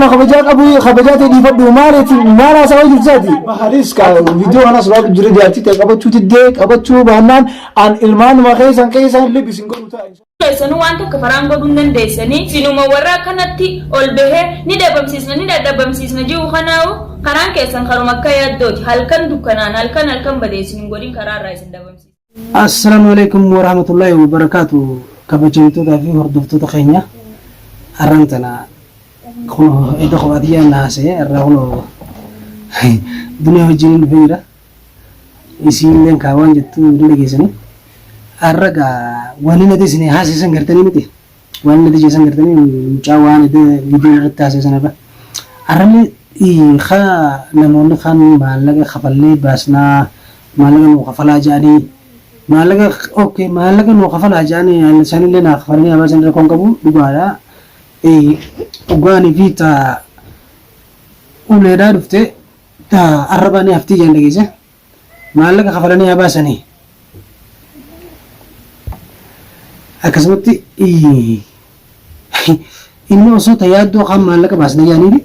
خبجات أبوي خبجات اللي فدوا مالتي ما لا سوي جزاتي بحريس كا فيديو أنا سباق جري ديالتي تقبض شو تديك قبض شو بهنان عن إلمان ما خيسان كيسان اللي بيسنقول متاعي سنو وانت كفران بدون ديسني سينو ما ورا كنتي أول به نيدا بمسيسنا نيدا بمسيسنا جيو خناو كران كيسان خرو مكة يدوت هلكن دكانان هلكن بديسني قولين كرار رايسن دبمسيس. السلام عليكم ورحمة الله وبركاته كبجيتو دافي هردفتو تخينيا أرنتنا خلو إذا خواتي الناس الرهلو دنيا وجين الفيرة يسين لين كوان جتو دلقي سني الرجع واني ندي سني هاسي سنقرتني متى واني ندي جسن قرتني مجاوان ده فيديو رتاسي سنة بقى أرمي خا نمون خان مالك خفلي بسنا مالك نو خفلا جاني مالك أوكي مالك نو خفلا جاني يعني سنة لنا خفلني أبى سنة كون كبو بقى وقاني فيتا ولدا رفته تا أربعة هفتي جن لقيسه مالك خفلني أبى سنة أكسبتي إنه صوت يادو خام مالك بس نجاني دي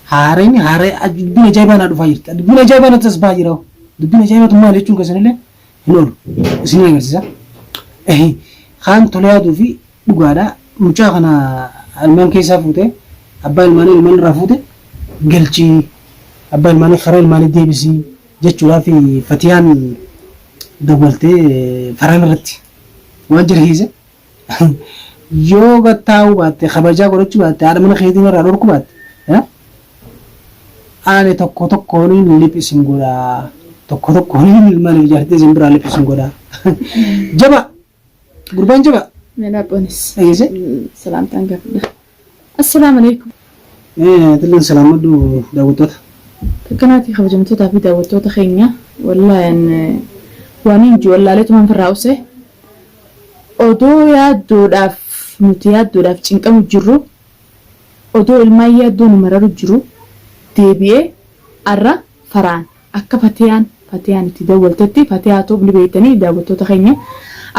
هارين هاري دبنا جايبان أدو فايرت دبنا جايبان تسباجيرو دبنا جايبان تما ليشون كسنة له هنول سنين عرسة خان توليادو في بقارا مجاهنا المان كيسا فوته أبا المان رافوته قلتي أبا المان خرال المان ديبسي جتشولا في فتيان دبلتي فران رتي واجر هيزه يوغا تاو بات خبرجا قرچ بات ار من خيدي مر ادور كبات ها اني توكو ليبي سينغورا توكو المال جارتي زمبرا ليبي سينغورا جبا قربان جبا منا بونس ايزه سلام تنقف السلام عليكم تلين سلام دو داوتوت كناتي خبجمتو تافي داوتو تخينيا والله ان وانين جو ولا ليت من فراوسه odoo yaaddoodhaaf nuti yaaddoodhaaf cinqamu jirru odoo ilmaan yaaddoo nu mararu jiru deebi'ee arra faraan akka fatiyaan itti dawwaltetti fatiyaa toobni beeytanii daawwattoota keenya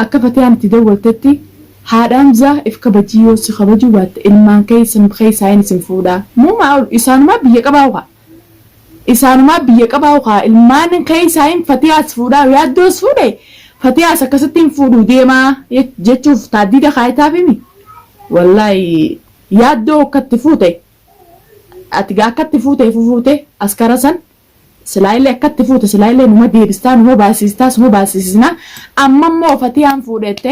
akka fatiyaan itti dawwaltetti haadhaamzaa if kabajii yoo si kabajuu baatte ilmaan keessaa isin fuudhaa muumaa isaanumaa biyya qabaa'u ilmaan keessaa fatiyaas fuudhaa yaaddoos fuudhe Fatiyaa akkasittiin fuudhuu deemaa jechuuf taaddida kaayitaafimi wallahi yaaddoo akkatti fuute ati akkatti fuute askara san silaayillee akkatti fuute silaayillee numa deebistaa numa baasisisna amma immoo fatiyaan fuudhette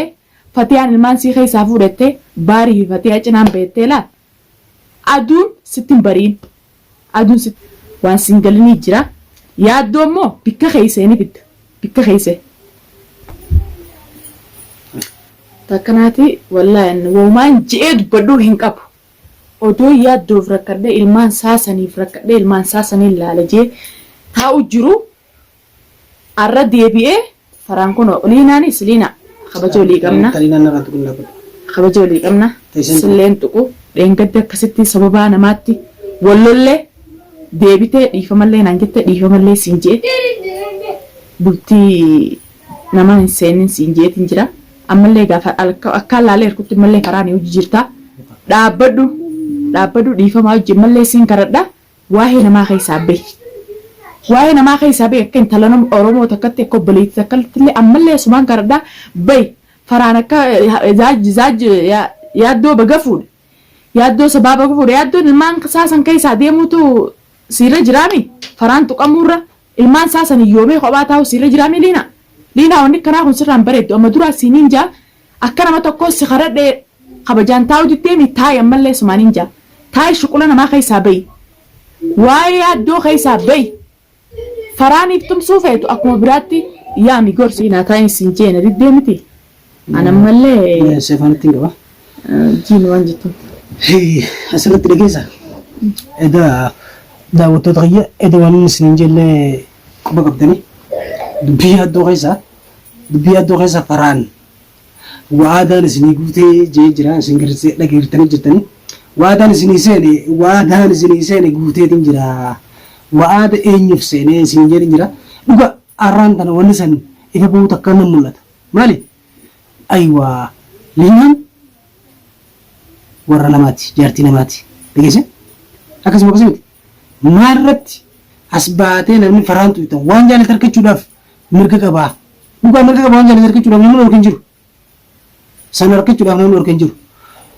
fatiyaan ilmaan sii keessaa fuudhette baarii fatiyaa cinaan beettee laal aduun sittin bariin aduun sitti waan singalinii jira yaaddoo immoo bikka keeyseeni fidda bikka keeyse. Takkanaati wallahi woomaan je'ee dubbadhuu hin qabu odoo yaaddoof rakkadhee ilmaan saasaniif rakkadhee ilmaan saasanii ilaala jee taa'u jiru arra deebi'ee faraan kun oliinaanis liina kabaja olii qabna silleen tuqu dheengadde akkasitti sababaa namaatti wallollee deebitee dhiifamallee naan jette dhiifamallee siin jee bultii nama hin seenin siin jeetiin jira. Ammallee gaafa akka laalee erkutti mallee karaan hojii jirta dhaabbadhu dhiifamaa hojii mallee siin karadha waa'ee namaa keessaa bahi akka intala Oromoo takkatti akka obboleetti takkatti ammallee sumaan karadha bahi faraan akka zaaj yaaddoo baga fuudhe yaaddoo sabaa baga fuudhe yaaddoon ilmaan saasan keessaa deemuutu siirra jiraami faraan tuqamuurra ilmaan saasan yoomee kophaa taa'u siirra jiraami liina wanni kanaa kun sirraan bareeddu amma duraa siiniin jaa akka nama tokko si karadhee kabajaan taa'u ditteemi taa'i ammallee sumaaniin jaa taa'i shuqula namaa keessaa bahi waa'ee yaaddoo keessaa bahi faraaniif tumsuu feetu akkuma biraatti yaami gorsi naa taa'in siin jeena diddee miti anammallee seefaanitti qaba jiin waan jettu asirratti dhageessa edaa daawwattoota kiyya edaa waan inni siin jellee quba qabdanii dubbii yaaddoo keessa faraan waadaan isinii guutee jee jira isin dhageertanii jirtanii waadaan isinii seene guuteetiin jira waada eenyuuf seene isin jedhin jira dhuga arraan tana wanni san ifa bahuu takka nan mul'ata maali liinaan warra namaati jaartii namaati dhageesse akkasuma akkasumatti maalirratti as baatee namni faraan tuutan waan jaalatti argachuudhaaf mirga qabaa. Dhugaa mirga qabaa waan jaalatti argachuudhaaf namni dhorkan jiru. Sana argachuudhaaf namni dhorkan jiru.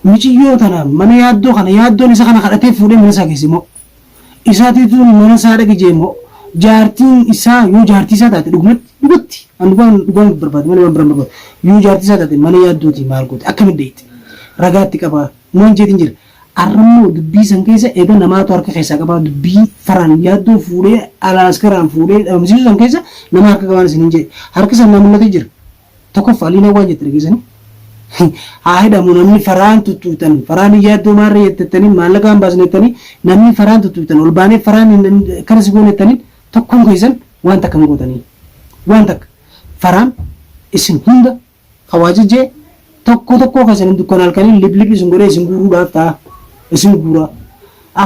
Muciyyoo tana mana yaaddoo kana yaaddoon isa kana kadhatee fuudhee mana isaa geesse immoo isaatiitu mana isaa dhaqee immoo jaartiin isaa yoo jaartii isaa taate dhugatti dhugaan barbaadu malee waan biraan barbaadu yoo jaartii isaa taate mana yaaddooti maal goote akkamitti deetti ragaatti qabaa waan jeetiin jira. Arrammoo dubbii san keessa eega namaatu harka keessaa qabaa dubbii faraan yaaddoo fuudhee alaaskaraan fuudhee dhabamsiisuu san keessa nama harka qabaan isin hin jedhe harki san nama mul'atee jira. Tokkoffaa liina waan jette dhageessanii. Haa hidhamu namni faraan tuttuutan faraan yaaddoo maarree jettettanii maallaqaan baasnettanii namni faraan tuttuutan ol baanee faraan kana si goonettanii tokkoon keessan waan takka hin gootanii waan takka faraan isin hunda hawaajijjee tokko keessan dukkan halkanii liblib isin godhee isin guuruudhaaf ta'a isin guuraa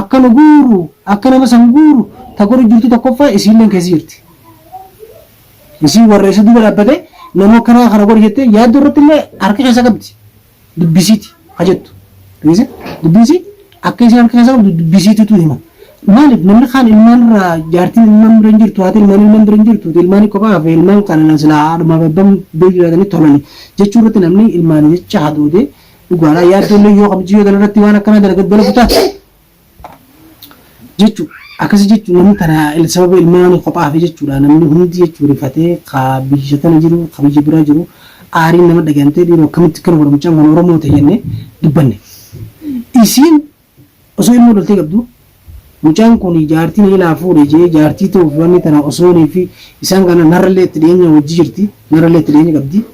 akkana guuru akka nama san guuru takkoon jirtu tokkoffaa isiillee keessa jirti isin warra isa duuba dhaabbatee nama kana godhe jettee yaaddoo irratti illee harka keessa qabdi dubbisiiti hajettu dubbisi akka isin harka keessa qabdu dubbisiitutu hima maaliif namni kaan ilmaan irraa jaartiin ilmaan bira hin jirtu haati ilmaan bira hin jirtu ilmaan kophaa fi ilmaan kana silaa haadhuma babban beeyyaatanii tolani jechuu irratti namni ilmaan jecha hadoodee dhugaadhaa yaaddoo illee yoo qabdi yoo irratti waan akkana dalagu taate jechuudha. Akkasii jechuun namni kana sababa ilmaan kophaa fi jechuudha namni hundi jechuudha rifatee biyya tana jiru biyya biraa jiru aariin nama dhagantee dhiiroo akkamitti kan godhamu mucaan kan Oromoo ta'e jennee dubbanne. Isiin osoo ilmoo dhaltee qabdu mucaan kun jaartiin ilaa fuudhee jee jaartii ta'uuf wanni tana osoo fi isaan kana narrallee itti dhiyeenya wajji jirti narrallee itti dhiyeenya qabdi.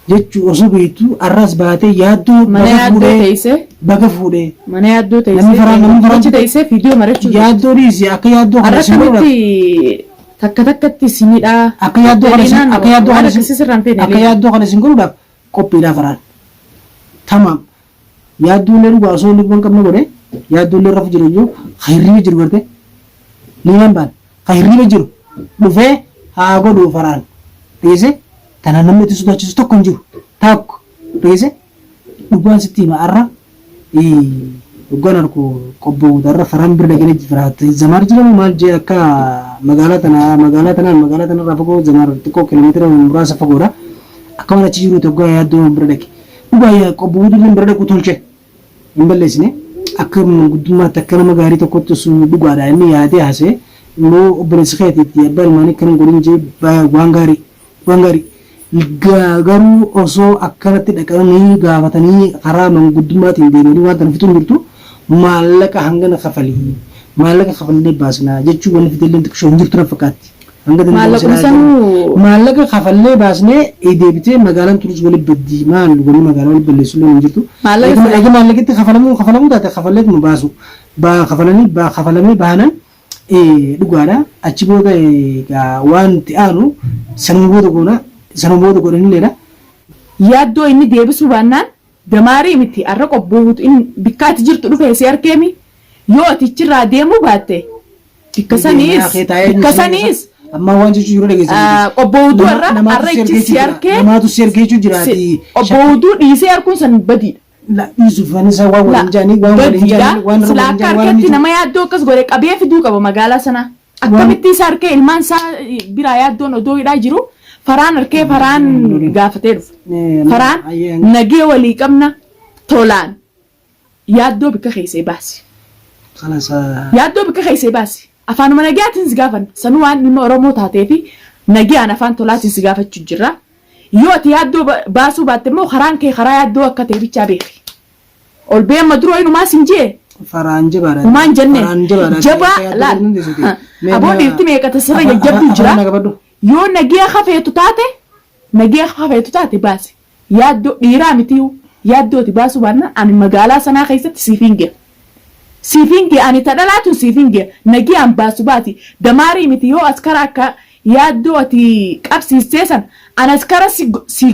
Jechuu osoo beektu arras baatee yaaddoo baga fuudhee mana yaaddoo teessee viidiyoo marachuu yaaddoo dhiisi akka yaaddoo kana irratti takkatti isinidha akka yaaddoo kana isin godhuudhaaf qophiidhaa faraan tamaam yaaddoo illee dhugaa osoo inni waan qabna godhe yaaddoo illee rafu jiru iyyuu hirriba jiru garte liimaan baan hirriba jiru dhufee haa godhu faraan dhiise. Tanaan namni itti sodaachisu tokko hin jiru takko dhiise dhugaan sitti hima arra dhugaan harku qobboo darra faraan bira dhaqanii jiraate zamaar jedhamu maal jee akka magaalaa tanarraa fagoo zamaar xiqqoo kiiloomeetira muraasa fagoodha akka waan achi jiru tokko yaaddoo bira dhaqe dhugaa qobboo illee bira dhaqu tolche hin balleessine akka guddummaatti akka nama gaarii tokkotti sun dhugaadha inni yaadee haasee immoo obboleessi keetiitti abbaa ilmaanii kan godhin jee waan gaarii garuu osoo akkanatti dhaqanii gaafatanii karaa manguddumaatiin deemanii waan kana fituun jirtu maallaqa hangana kafalii maallaqa kafallee baasnaa jechuun wanni fiteelleen xiqqoo hin jirtu na fakkaatti. Maallaqa kafallee baasnee deebitee magaalaan turis waliin baddii maal walii magaalaa waliin balleessu illee hin jirtu. Egaa maallaqatti kafalamuu taate kafalleetuma baasu kafalamee baanan dhugaadha achi booda waan ta'anu sanuu booda goona. Sanuu booda godhanilleedha. Yaaddoo inni deebisuu baannaan damaarii miti arra qobbootu inni bikkaatti jirtu dhufee si arkeemi yoo atichirraa deemuu baatte bikka saniis amma waan jechuun yeroo dhageessan qobbootu arra ichi si arkee namaatu si arkee jechuun jiraati. Qobbootu dhiisee arkuun san badiidha. Dhiisuuf waan isaa waan waliin jaanii waan waliin jaanii waan silaa akka harkatti nama yaaddoo akkas godhe qabee fiduu qaba magaalaa sana akkamitti isa arkee ilmaan isaa biraa yaaddoon odoo hidhaa jiru. Faraan harkee faraan gaafatee dhufu. Faraan nagee walii qabna tolaan yaaddoo bikka keessee baasi. Yaaddoo bikka keessee baasi. Afaanuma nagayaatiin si gaafanna. Sanuu waan dhimma Oromoo taatee fi nagayaan afaan tolaatiin si gaafachuu jirra. Yoo ati yaaddoo baasuu baatte immoo karaan kee karaa yaaddoo akka ta'e bichaa beeki. Ol bee amma duroo inumaa sin jee. Faraan jabaadha. Umaan jennee jabaa laal. Aboo dhiirti meeqa tasirra jajjabduu jira. Yoo nagee hafeetu taate baase yaaddoo dhiiraa mitiyu yaaddooti baasuu baannaan ani magaalaa sanaa keessatti siifin gee ani tadhalaatuun siifin gee nagee an baasu baati damaarii miti yoo askara akka yaaddoo ati qabsiistee san an askara si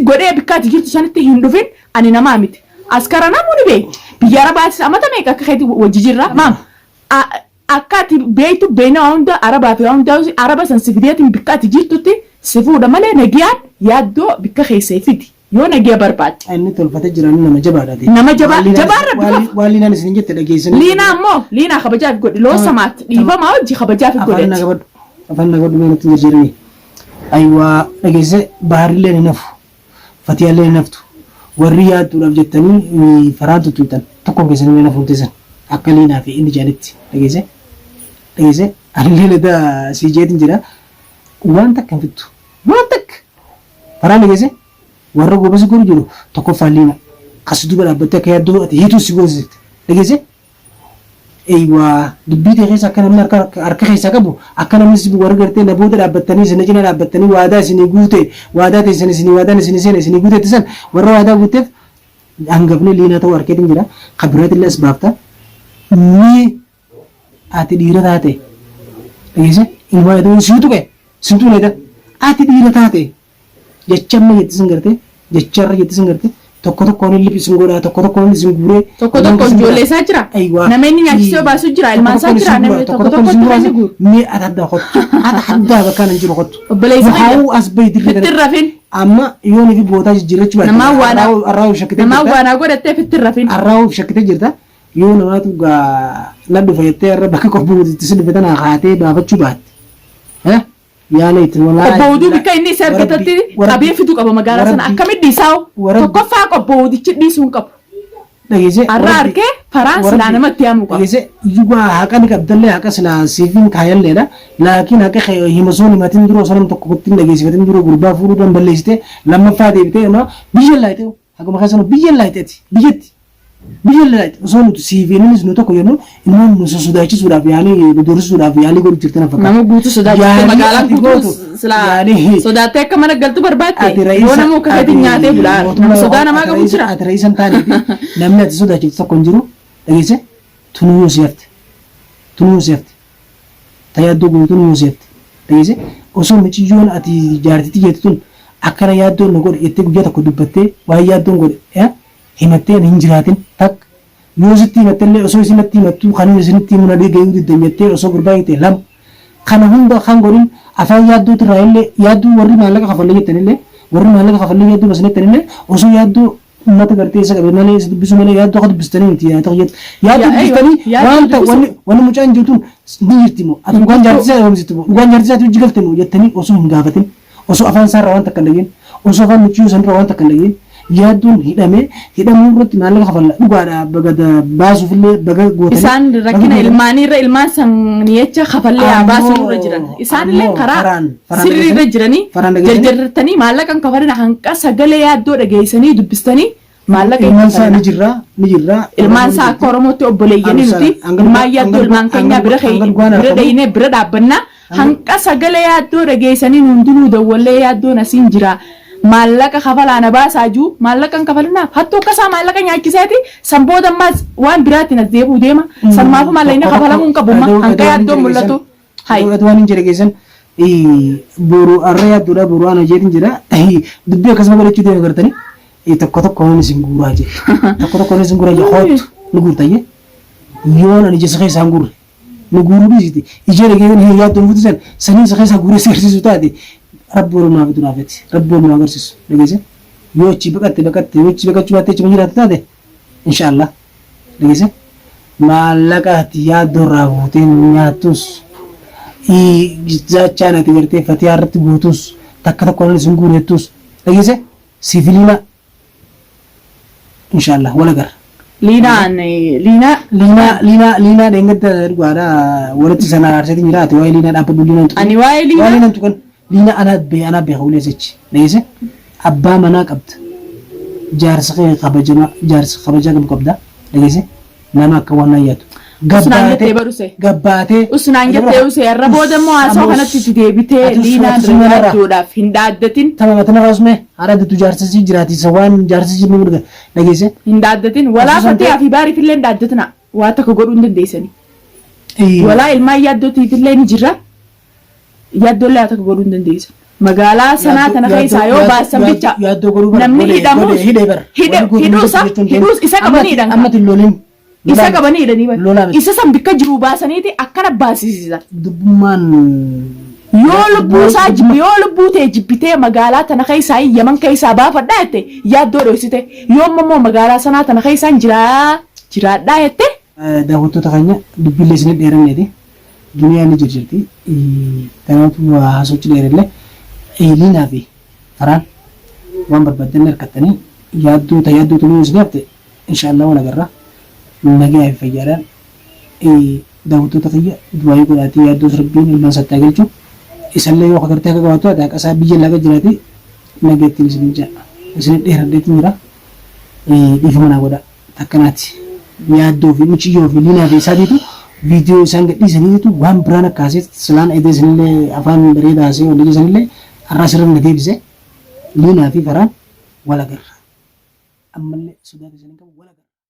godhee bikkaati jirtu sanitti hin dhufin ani namaa miti askara namuuni bee biyya arabaatis amata meeqa akka keeti wajji jirra maam akka ati beeytu beena hunda arabaa fi hundaa araba san si fideetiin bikka ati jirtutti si fuudha malee nagiyaan yaaddoo bikka keessee fidi yoo nagee barbaadde. Inni tolfatee jiran nama jabaadha. Nama jabaarra bifa. Waan liinaan isin jette dhageessanii. Liinaa immoo liinaa kabajaaf godhe loo samaatti dhiifamaa hojii kabajaaf godhe. Afaan nagabadhu mee nutti jirjiiranii. Ayiwaa dhageesse baarillee ni nafu. Fatiyaallee ni naftu. Warri yaadduudhaaf jettanii faraan tuttuutan tokko keessanii nafuun teessan akka liinaa fi inni jaanitti dhageesse. Dhageesse anillee leedaa sii jeetiin jira. Waan takka hin fittu. Waan takka. Faraan dhageesse warra goobasi gurra jiru tokkoffaan liina. Kas duuba dhaabbattee akka yaadduu ati hiituu si goosiste. Dhageesse. Eeywaa dubbii ta'e keessa akka namni harka keessaa qabu akka namni si warra gartee namoota dhaabbattanii isin cina dhaabbattanii waadaa isinii guute waadaa teessan isinii waadaan isinii seena isinii guute teessan warra waadaa guuteef hangafni liinaa ta'uu harkeetiin jira kabiraatiillee as baafta ni ati dhiira taate dhageesse ilmaa jedhamu siitu qe siitu neeta ati dhiira taate jechamma jettisin gartee jecharra jettisin gartee tokko tokkoon liphisiin godhaa tokko tokkoon isin guuree tokko tokkoon ijoollee isaa jira nama inni nyaachisee baasu jira ilmaan isaa jira namni tokko tokko itti guuru mee adda qottu adda bakka nan jiru qottu obboleessa haa as bayti fitti rafin amma yoon fi bootaa jijjiirachuu nama waana arraa shakkite nama waana godhattee fitti rafin arraa shakkite jirta yoo namaatu gaa na dhufa jettee irra bakka qophuutti si dhufetan haatee baafachuu baatte yaala itti walaa qobboodu bika inni isa argatatti qabee fitu qaba magaalaa sana akkamitti isaa'u tokkoffaa qobboodichi dhiisuun qabu. Dhageesse har'a harkee faraan silaa namatti yaamu qaba. Dhageesse yugaa haqa ni qabdallee haqa silaa siifiin kaayalleedha laakiin haqa himasoon himatiin duroo sanam tokko kuttiin dhageessifatiin duroo gurbaa fuudhuu dan balleessite lammaffaa deebitee biyya laayitee haguma keessanuu biyya laayiteeti biyyatti. Biyya laayite osoo nuti siifiinis nu tokko yennu ilmaan nu sodaachisuudhaaf yaalii dorsuudhaaf yaalii godhu jirtan fakkaata. Nama guutuu sodaachiste magaalaan guutuu silaa sodaattee akka mana galtu barbaatte yoo nama uffata nyaatee bulaa nama sodaa namaa qabu jira. Ati ra'iisan taane namni ati sodaachisu tokko hin jiru dhageesse tunuu yoo si'afte tayyaaddoo guutuu tunuu yoo si'afte dhageesse osoo miciyyoon ati jaartitti jettu tun akkana yaaddoon na godhe jettee guyyaa tokko dubbattee waan yaaddoon godhe himattee hin jiraatin takka yoo sitti himattellee osoo isinatti himattuu kan isinitti himuna deegayuu diddanyattee osoo gurbaa hiite lama kana hunda kan godhin afaan yaaddootu irraa illee yaadduu warri maallaqa kafallee jettanillee warri maallaqa kafallee yaadduu basanettanillee osoo yaadduu ummata gartee isa qabe malee isa dubbisu malee yaadduu akka dubbistanii miti yaa ta'u yaadduu dubbistanii wanta wanni mucaan jirtuun ni jirti moo ati dhugaan jaartisaa oomisitti moo dhugaan jaartisaa hojii galte moo jettanii osoo hin gaafatin osoo afaan isaarraa waan takka hin dhageen osoo afaan muciyyuu sanirraa waan takka hin dhageen yaadduun hidhamuu irratti maallaqa kafalla dhugaadha baga baasuufillee baga gootanii isaan rakkina ilmaaniirra ilmaan sanniyecha kafallee baasuu irra jiran isaanillee karaa sirrii irra jiranii jarjarratanii maallaqan kafalina hanqa sagalee yaaddoo dhageessanii dubbistanii maallaqa ilmaan isaa ni jirra ilmaan isaa akka oromootti obboleeyyanii nuti ilmaan yaaddoo ilmaan keenya bira dhayinee bira dhaabbannaa hanqa sagalee yaaddoo dhageessanii hundinuu dawwallee yaaddoon asiin jira. Maallaqa kafalaana baasaa jiru maallaqan kafalinaaf hattuu akkasaa maallaqa nyaachiseeti san booda ammaas waan biraatiin as deebuu deema san maafu maallaqni kafalamuu hin qabu hanqa yaaddoon mul'atu. Waan hin jedhe keessan boru arra yaaddoodha boru ana jedhin jira dubbii akkasuma godhachuu deema gartanii tokko tokko waan isin guuraa jedhe tokko tokko waan isin guuraa jedhe hootu nu guurtayye yoon ani jessa keessaa hin guurre nu guuruu dhiisiti ijee dhageessan yaaddoon futisan sanii isa keessaa guuree seersisu taate. Rabbi oromoo fi duraafeti rabbi oromoo agarsiisu dhageesse yoo achi baqatte yoo achi baqachuu baattee achi jiraatu taate inshaallah dhageesse maallaqa ati yaaddoo irraa fuutee nyaattus zaachaan ati gartee fatiyaa irratti guutus takka tokko isin guureettus dhageesse siifiliina inshaallah wal agar. Liinaa dheengadda dhugaadha walitti sana aarseetiin jiraate waa'ee liinaa dhaabbadhu liinaan tuqan. Ani waa'ee liinaa tuqan. Liina anaa beekaa uleessichi dhageesse abbaa manaa qabda jaarsa kabajaa qabu qabda dhageesse nama akka waan ayyaatu gabbaatee usnaan jettee usee irra booda immoo haasawaa kanatti itti deebitee liinaan dirgaachuudhaaf hin daaddatin taphatama raasume haadhatu jaarsasii jiraatisa waan jaarsasii nu guddaa dhageesse hin daaddatin walaa fatee fi baariif illee hin daaddatina waa takka godhuu hin dandeessanii walaa ilmaan yaaddootiif illee ni jirra. Yaaddollee haa takka godhuu hin dandeessu. Magaalaa sanaa tana keessaa yoo baasan bicha namni hidhamus hidhuus isa qabanii hidhan. Isa qabanii hidhanii isa san bikka jiru baasaniiti akkana baasisiisan. Dubbummaan yoo lubbuu ta'e jibbitee magaalaa tana keessaa yaman keessaa baafadhaa jette yaaddoo dhoksite yoo immoo magaalaa sanaa tana keessaan jiraadhaa jette. Daawwattoota keenya dubbiillee isin dheeranneeti. Duniyaan ni jirti. Kanaafuu haasofchi dheerallee Liinaa fi Faraan waan barbaadan harkattanii yaaddoo tunuu isin hafte inshaallah wal agarra. Nagaa fi fayyaadhaan daawwattoota keenya du'aa godhaatee yaaddoo rabbiin ilmaan sattaa galchu. Isallee yoo agartee akka qabaatu aadaa qasaa biyya laga jiraate nageettiin isin jaa isin dheeraddeetti jira dhiifama naa godha takkanaatti yaaddoo fi muciyyoo fi Liinaa fi isaatiitu viidiyoo isaan gadhiisaniitu waan biraan akkaasee silaan edee isinillee afaan bareedaa asee walii isinillee har'aa sirriin na deebise Liinaa fi Faraan wal agarra ammallee sodaata isin qabu wal agarra.